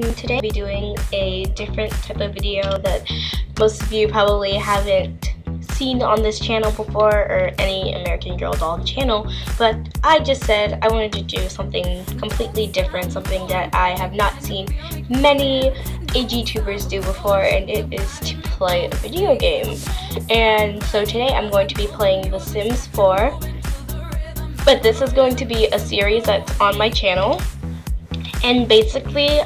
Today I'll be doing a different type of video that most of you probably haven't seen on this channel before, or any American Girl doll channel, but I just said I wanted to do something completely different, something that I have not seen many AGTubers do before, and it is to play a video game. And so today I'm going to be playing The Sims 4, but this is going to be a series that's on my channel, and basically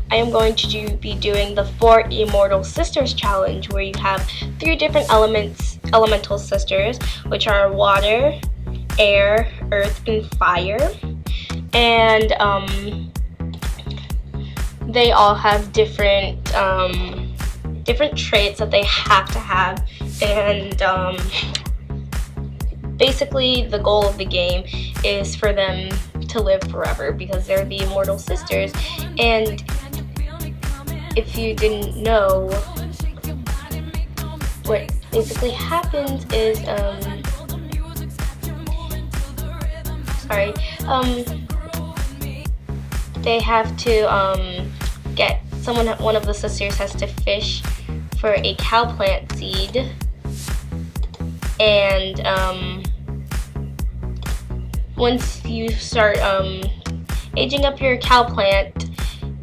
I am going to be doing the 4 Immortal Sisters challenge, where you have 3 different elemental sisters, which are water, air, earth, and fire. And they all have different traits that they have to have. And basically the goal of the game is for them to live forever, because they're the Immortal Sisters. And if you didn't know, what basically happens is, they have to get one of the sisters has to fish for a cow plant seed, and once you start aging up your cow plant,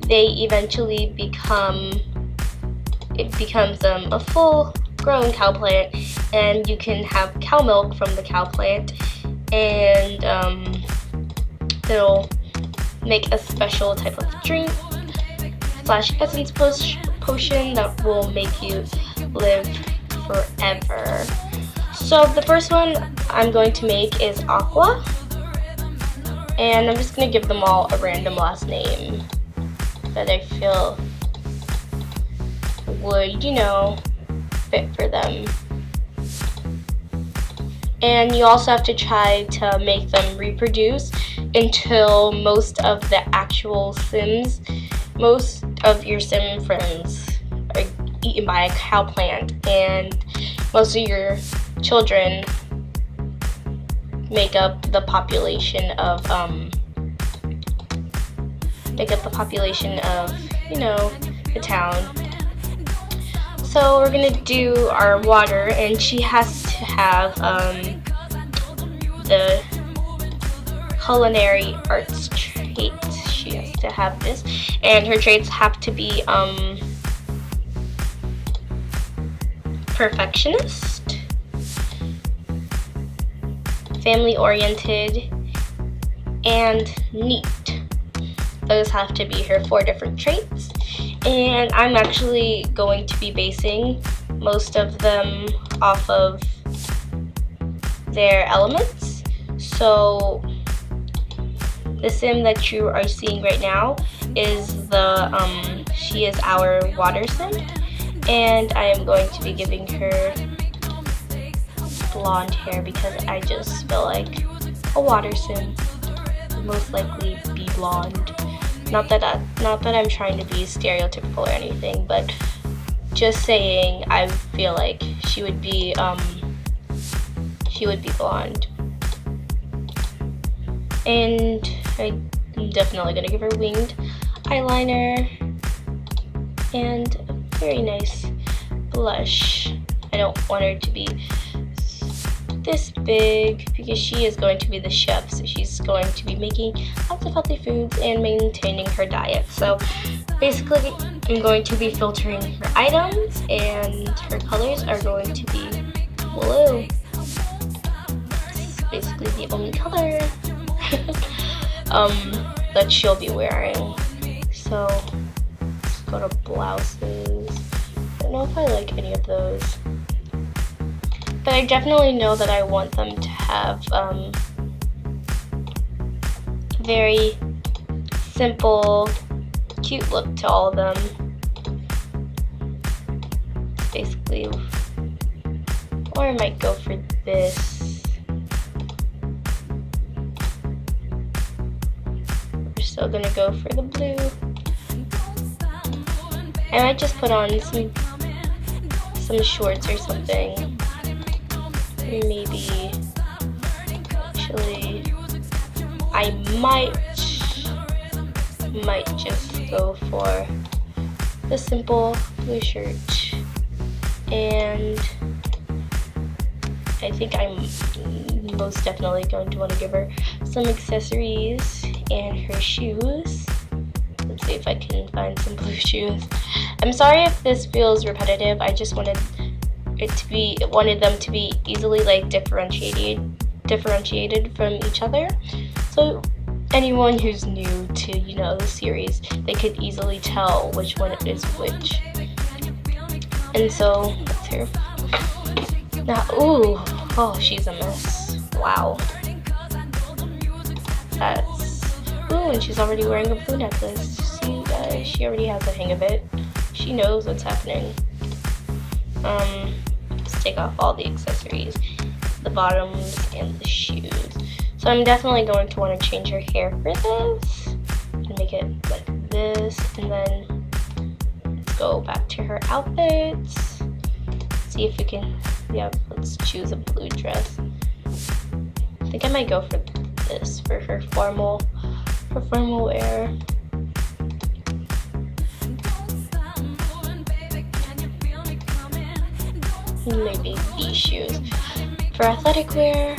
they eventually becomes a full grown cow plant, and you can have cow milk from the cow plant, and it'll make a special type of drink / essence potion that will make you live forever. So the first one I'm going to make is Aqua, and I'm just going to give them all a random last name that I feel would, fit for them. And you also have to try to make them reproduce until most of your sim friends are eaten by a cow plant, and most of your children make up the population of the town. So we're gonna do our water, and she has to have the culinary arts traits. She has to have this, and her traits have to be perfectionist, family oriented, and neat. Those have to be her 4 different traits, and I'm actually going to be basing most of them off of their elements. So the sim that you are seeing right now is she is our water sim, and I am going to be giving her blonde hair because I just feel like a water sim would most likely be blonde. Not that I'm trying to be stereotypical or anything, but just saying, I feel like she would be blonde. And I'm definitely gonna give her winged eyeliner and a very nice blush. I don't want her to be this big because she is going to be the chef, so she's going to be making lots of healthy foods and maintaining her diet. So basically I'm going to be filtering her items, and her colors are going to be blue. It's basically the only color that she'll be wearing. So let's go to blouses. I don't know if I like any of those, but I definitely know that I want them to have very simple, cute look to all of them. Basically, or I might go for this. We're still gonna go for the blue. I might just put on some shorts or something. Maybe, actually, I might just go for the simple blue shirt, and I think I'm most definitely going to want to give her some accessories and her shoes. Let's see if I can find some blue shoes. I'm sorry if this feels repetitive. I just wanted them to be easily like differentiated from each other. So anyone who's new to, you know, the series, they could easily tell which one is which. And so that's her. Now, ooh, oh, she's a mess. Wow. Ooh, and she's already wearing a blue necklace. See, guys, she already has the hang of it. She knows what's happening. Let's take off all the accessories, the bottoms, and the shoes. So I'm definitely going to want to change her hair for this and make it like this, and then let's go back to her outfits. See if we can, let's choose a blue dress. I think I might go for this for her formal wear. Maybe these shoes. For athletic wear,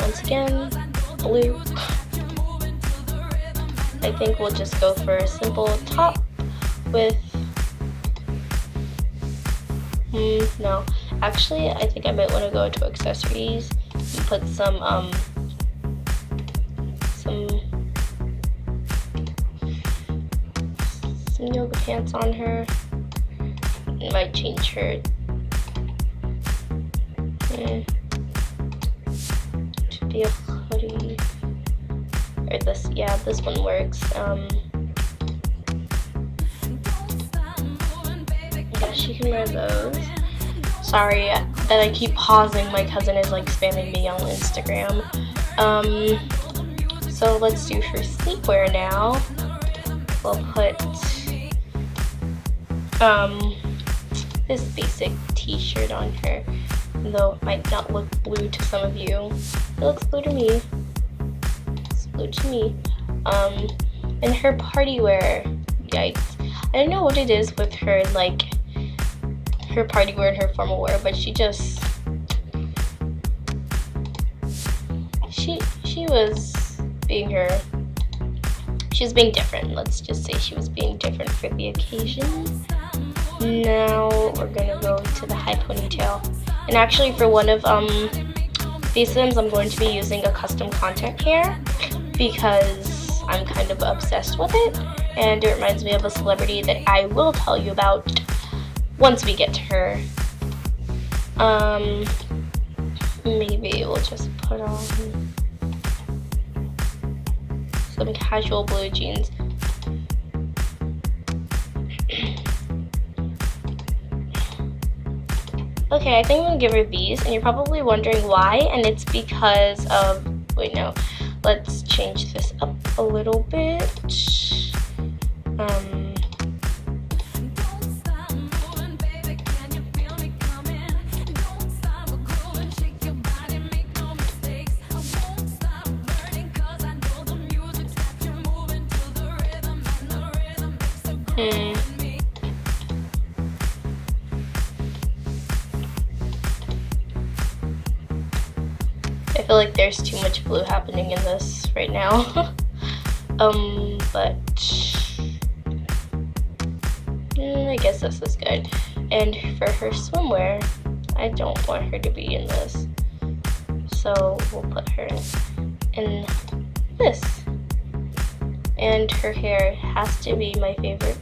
once again, blue. I think we'll just go for a simple top with, no. Actually, I think I might want to go to accessories and put some yoga pants on her. I might change her to be a hoodie, or this. Yeah, this one works. Yeah, she can wear those. Sorry that I keep pausing. My cousin is like spamming me on Instagram. So let's do her sleepwear now. We'll put this basic t-shirt on her, though it might not look blue to some of you. It looks blue to me. It's blue to me. And her party wear, yikes. I don't know what it is with her, like her party wear and her formal wear, but she was being her. She was being different. Let's just say she was being different for the occasion. Now we're gonna go to the high ponytail. And actually for one of these Sims, I'm going to be using a custom contact hair because I'm kind of obsessed with it. And it reminds me of a celebrity that I will tell you about once we get to her. Maybe we'll just put on some casual blue jeans. Okay, I think I'm gonna give her these, and you're probably wondering why, and it's because of, wait, no, let's change this up a little bit. I feel like there's too much blue happening in this right now. But I guess this is good. And for her swimwear, I don't want her to be in this, so we'll put her in this. And her hair has to be my favorite.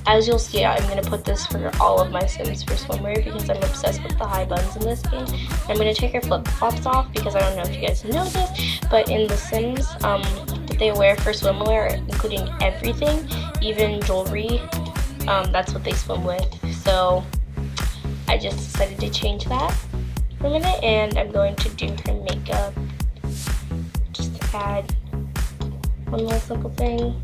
As you'll see, I'm going to put this for all of my Sims for swimwear because I'm obsessed with the high buns in this game. I'm going to take her flip-flops off because I don't know if you guys know this, but in the Sims, what they wear for swimwear, including everything, even jewelry, that's what they swim with. So I just decided to change that for a minute, and I'm going to do her makeup just to add one more simple thing.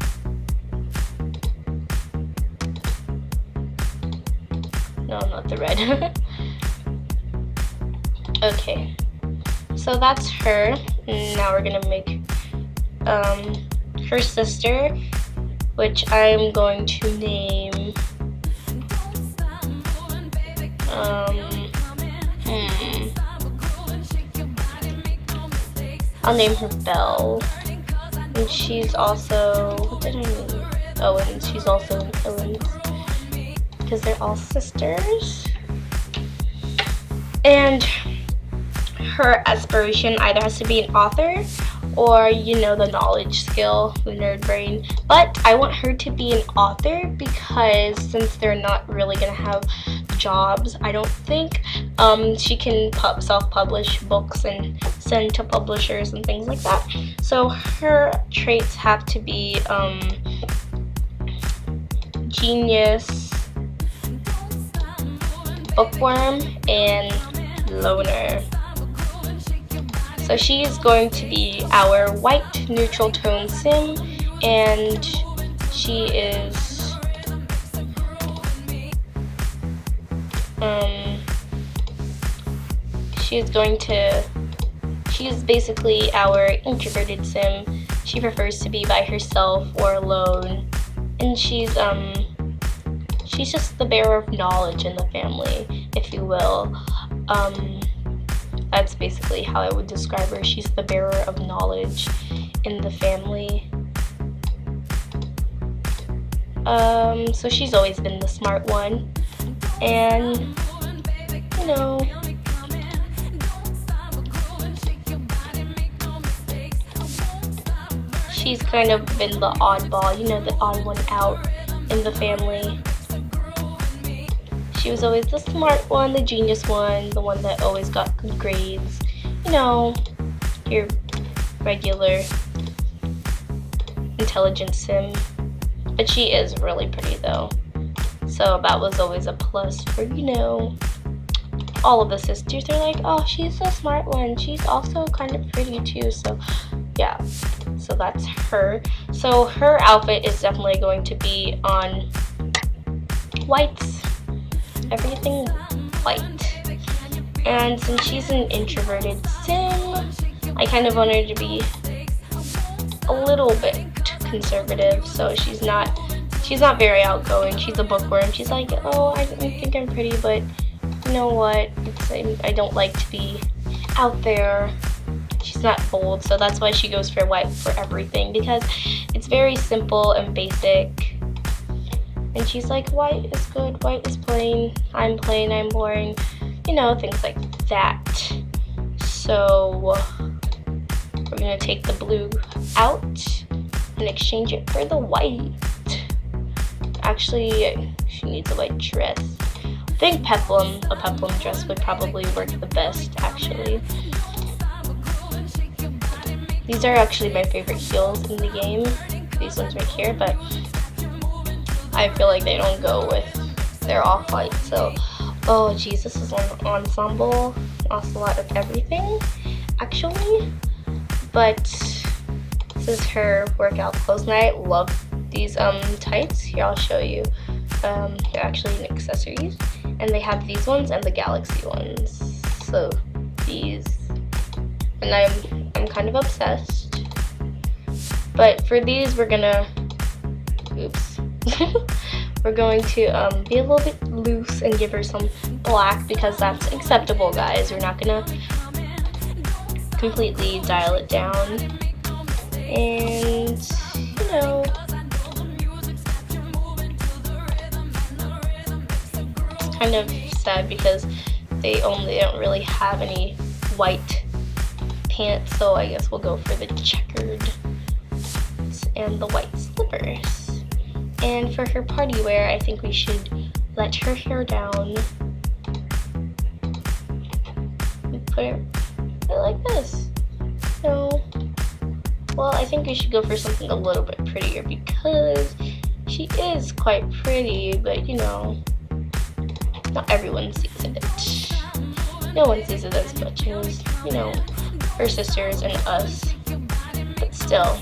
No, not the red. Okay, so that's her. Now we're gonna make her sister. which I'm going to name I'll name her Belle. And she's also, what did I name? Owens. She's also an Owens. Because they're all sisters. And her aspiration either has to be an author or, you know, the knowledge skill, the nerd brain. But I want her to be an author because since they're not really going to have jobs, I don't think she can self-publish books and send to publishers and things like that. So her traits have to be genius, bookworm, and loner. So she is going to be our white neutral tone sim, and she is she is basically our introverted sim. She prefers to be by herself or alone, and she's just the bearer of knowledge in the family, if you will. That's basically how I would describe her. She's the bearer of knowledge in the family. So she's always been the smart one, and you know, she's kind of been the oddball, you know, the odd one out in the family. She was always the smart one, the genius one, the one that always got good grades. You know, your regular intelligent sim. But she is really pretty though. So that was always a plus for, you know, all of the sisters. They're like, oh, she's the smart one. She's also kind of pretty too. So yeah, so that's her. So her outfit is definitely going to be on whites. Everything white. And since she's an introverted sim, I kind of want her to be a little bit conservative. So she's not very outgoing. She's a bookworm. She's like, oh, I think I'm pretty, but you know what? I don't like to be out there. She's not bold, so that's why she goes for white for everything, because it's very simple and basic. And she's like, white is good, white is plain, I'm boring, you know, things like that. So we're gonna take the blue out and exchange it for the white. Actually, she needs a white dress. I think a peplum dress would probably work the best, actually. These are actually my favorite heels in the game, these ones right here, but I feel like they don't go with their off-white. So, oh geez, this is an ensemble, also a lot of everything, actually. But this is her workout clothes, and I love these tights. Here, I'll show you. They're actually accessories, and they have these ones and the galaxy ones. So these, and I'm kind of obsessed. But for these, we're gonna, oops. We're going to be a little bit loose and give her some black because that's acceptable, guys. We're not gonna completely dial it down. And you know, it's kind of sad because they don't really have any white pants, so I guess we'll go for the checkered and the white slippers. And for her party wear, I think we should let her hair down and put it like this. No. Well, I think we should go for something a little bit prettier because she is quite pretty, but you know, not everyone sees it. No one sees it as much as, you know, her sisters and us. But still,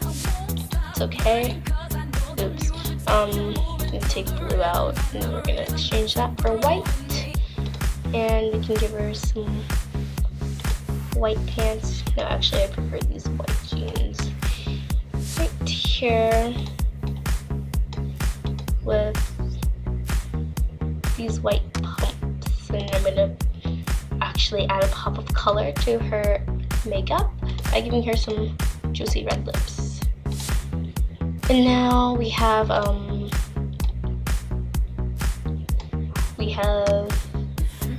it's okay. Oops. I'm gonna take blue out and we're gonna exchange that for white. And we can give her some white pants. No, actually I prefer these white jeans. Right here. these white pumps, and I'm gonna actually add a pop of color to her makeup by giving her some juicy red lips. And now we have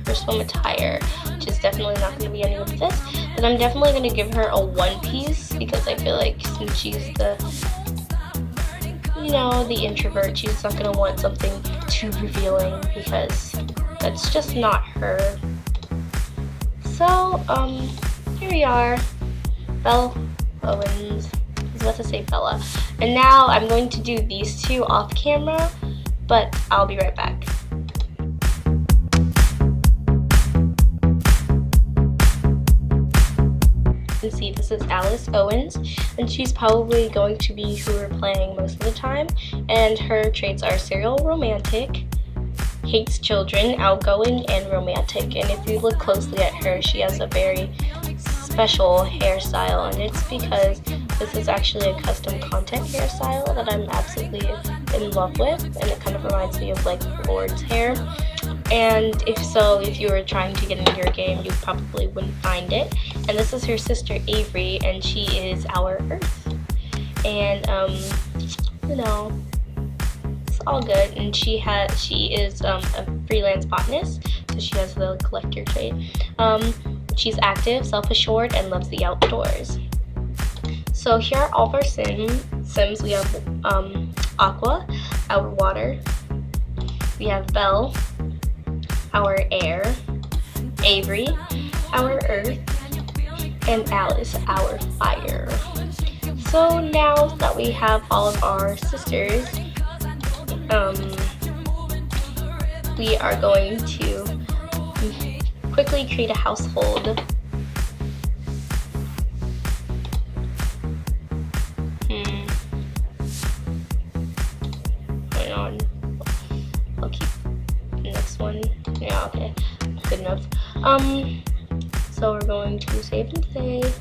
her swim attire, which is definitely not going to be any of this, but I'm definitely going to give her a one piece because I feel like since she's the introvert, she's not going to want something too revealing because that's just not her. So here we are, Belle Owens. I was about to say Bella. And now I'm going to do these two off camera, but I'll be right back. You can see this is Alice Owens, and she's probably going to be who we're playing most of the time. And her traits are serial romantic, hates children, outgoing, and romantic. And if you look closely at her, she has a very special hairstyle, and it's because this is actually a custom content hairstyle that I'm absolutely in love with, and it kind of reminds me of like Lord's hair. And if you were trying to get into your game, you probably wouldn't find it. And this is her sister Avery, and she is our Earth. And it's all good. And she is a freelance botanist, so she has the collector trait. She's active, self-assured, and loves the outdoors. So here are all of our Sims. We have Aqua, our water. We have Belle, our air. Avery, our earth. And Alice, our fire. So now that we have all of our sisters, we are going to quickly create a household. Hang on. I'll keep the next one. Yeah, okay. Good enough. So we're going to save and save.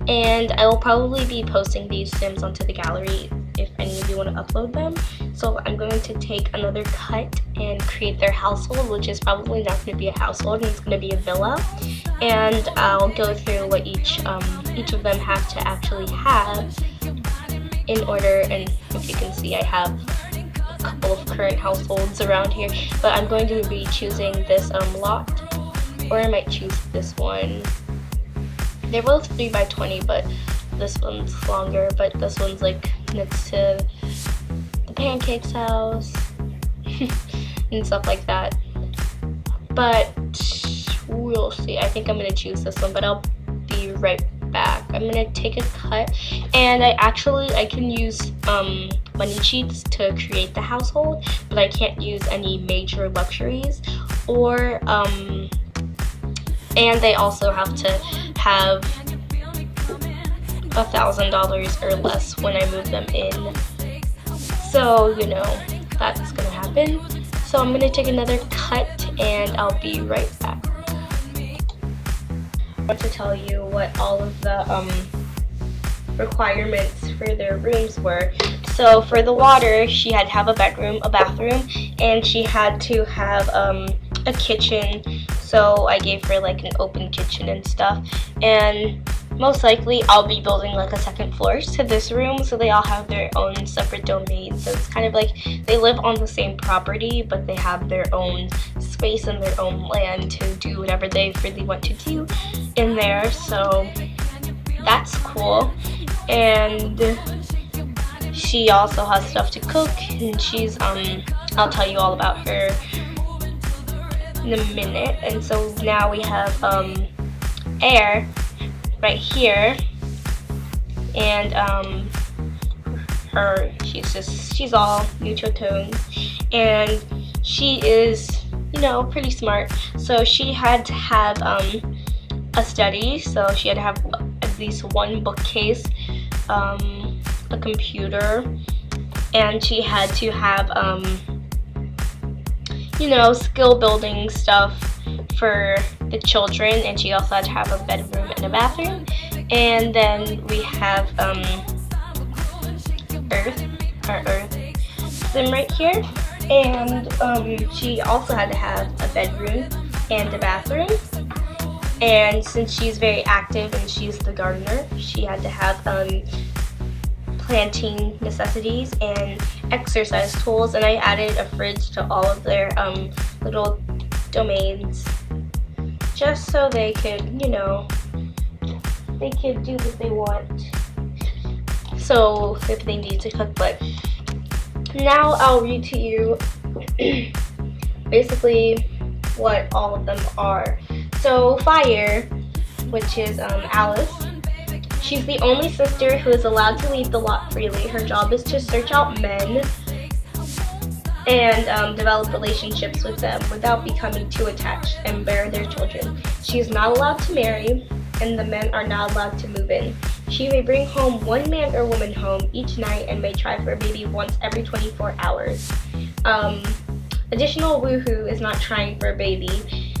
And I will probably be posting these Sims onto the gallery if any of you want to upload them. So I'm going to take another cut and create their household, which is probably not going to be a household, and it's going to be a villa. And I'll go through what each of them have to actually have in order. And if you can see, I have a couple of current households around here, but I'm going to be choosing this lot, or I might choose this one. They're both 3x20, but this one's longer, but this one's like next to the Pancakes house and stuff like that. But we'll see. I think I'm gonna choose this one, but I'll be right back. I'm gonna take a cut, and I can use money cheats to create the household, but I can't use any major luxuries, or and they also have to have $1,000 or less when I move them in. So, that's gonna happen. So I'm gonna take another cut and I'll be right back. I want to tell you what all of the requirements for their rooms were. So for the water, she had to have a bedroom, a bathroom, and she had to have a kitchen. So I gave her like an open kitchen and stuff. And most likely I'll be building like a second floor to this room, so they all have their own separate domains. So it's kind of like they live on the same property, but they have their own space and their own land to do whatever they really want to do in there. So that's cool. And she also has stuff to cook, and she's I'll tell you all about her in a minute. And so now we have air right here, and she's all neutral tones, and she is pretty smart. So she had to have a study, so she had to have at least one bookcase, a computer, and she had to have skill building stuff for the children, and she also had to have a bedroom and a bathroom. And then we have our Earth Sim right here, And she also had to have a bedroom and a bathroom. And since she's very active and she's the gardener, she had to have planting necessities and exercise tools. And I added a fridge to all of their little domains, just so they could, you know, they could do what they want. So if they need to cook, but now I'll read to you basically what all of them are. So Fire, which is Alice, she's the only sister who is allowed to leave the lot freely. Her job is to search out men and develop relationships with them without becoming too attached and bear their children. She is not allowed to marry, and the men are not allowed to move in. She may bring home one man or woman home each night and may try for a baby once every 24 hours. Additional woohoo is not trying for a baby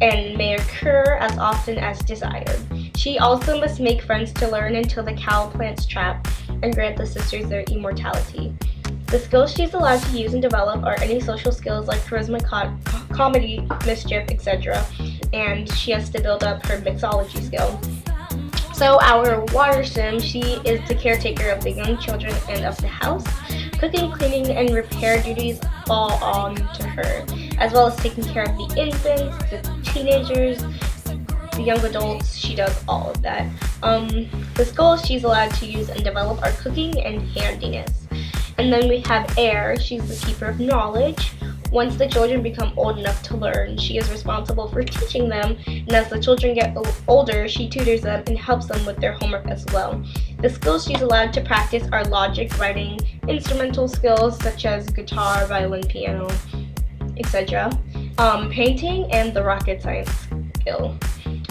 and may occur as often as desired. She also must make friends to learn until the cow plants trap and grant the sisters their immortality. The skills she's allowed to use and develop are any social skills like charisma, comedy, mischief, etc. And she has to build up her mixology skill. So our water sim, she is the caretaker of the young children and of the house. Cooking, cleaning, and repair duties fall on to her, as well as taking care of the infants, the teenagers, the young adults. She does all of that. The skills she's allowed to use and develop are cooking and handiness. And then we have Air. She's the keeper of knowledge. Once the children become old enough to learn, she is responsible for teaching them, and as the children get older, she tutors them and helps them with their homework as well. The skills she's allowed to practice are logic, writing, instrumental skills such as guitar, violin, piano, etc., painting, and the rocket science skill.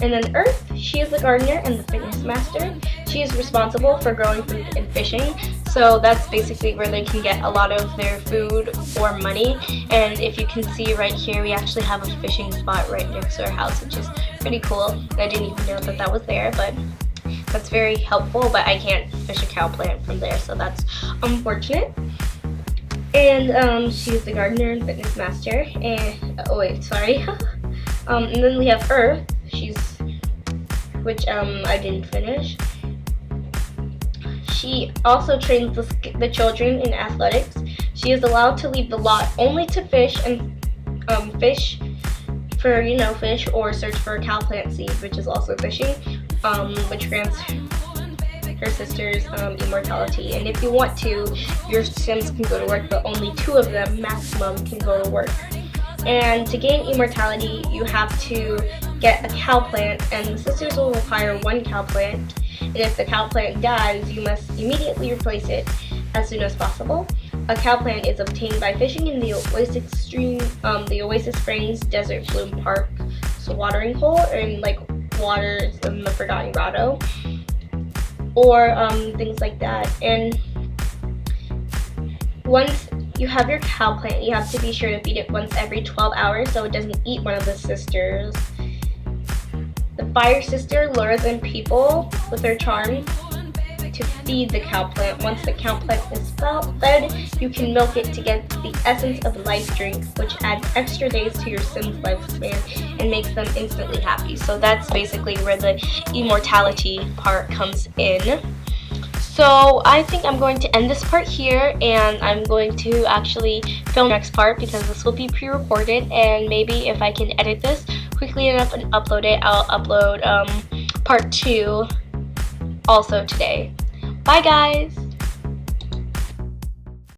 And then Earth, she is the gardener and the fitness master. She is responsible for growing food and fishing. So that's basically where they can get a lot of their food or money. And if you can see right here, we actually have a fishing spot right next to our house, which is pretty cool. I didn't even know that that was there, but that's very helpful. But I can't fish a cow plant from there, so that's unfortunate. And she's the gardener and fitness master. And and then we have Earth. Which I didn't finish. She also trains the children in athletics. She is allowed to leave the lot only to fish and fish for fish or search for a cow plant seed, which is also fishing, which grants her sisters immortality. And if you want to, your sims can go to work, but only 2 of them maximum can go to work. And to gain immortality, you have to get a cow plant, and the sisters will require 1 cow plant. And if the cow plant dies, you must immediately replace it as soon as possible. A cow plant is obtained by fishing in the Oasis Springs Desert Bloom Park, so watering hole, and like water in the Forgotten Grotto, or things like that. And once you have your cow plant, you have to be sure to feed it once every 12 hours so it doesn't eat one of the sisters. The Fire Sister lures in people with her charm to feed the cow plant. Once the cow plant is fed, you can milk it to get the essence of life drink, which adds extra days to your sim's lifespan and makes them instantly happy. So that's basically where the immortality part comes in. So I think I'm going to end this part here, and I'm going to actually film the next part because this will be pre-recorded, and maybe if I can edit this quickly enough and upload it, I'll upload part 2 also today. Bye guys!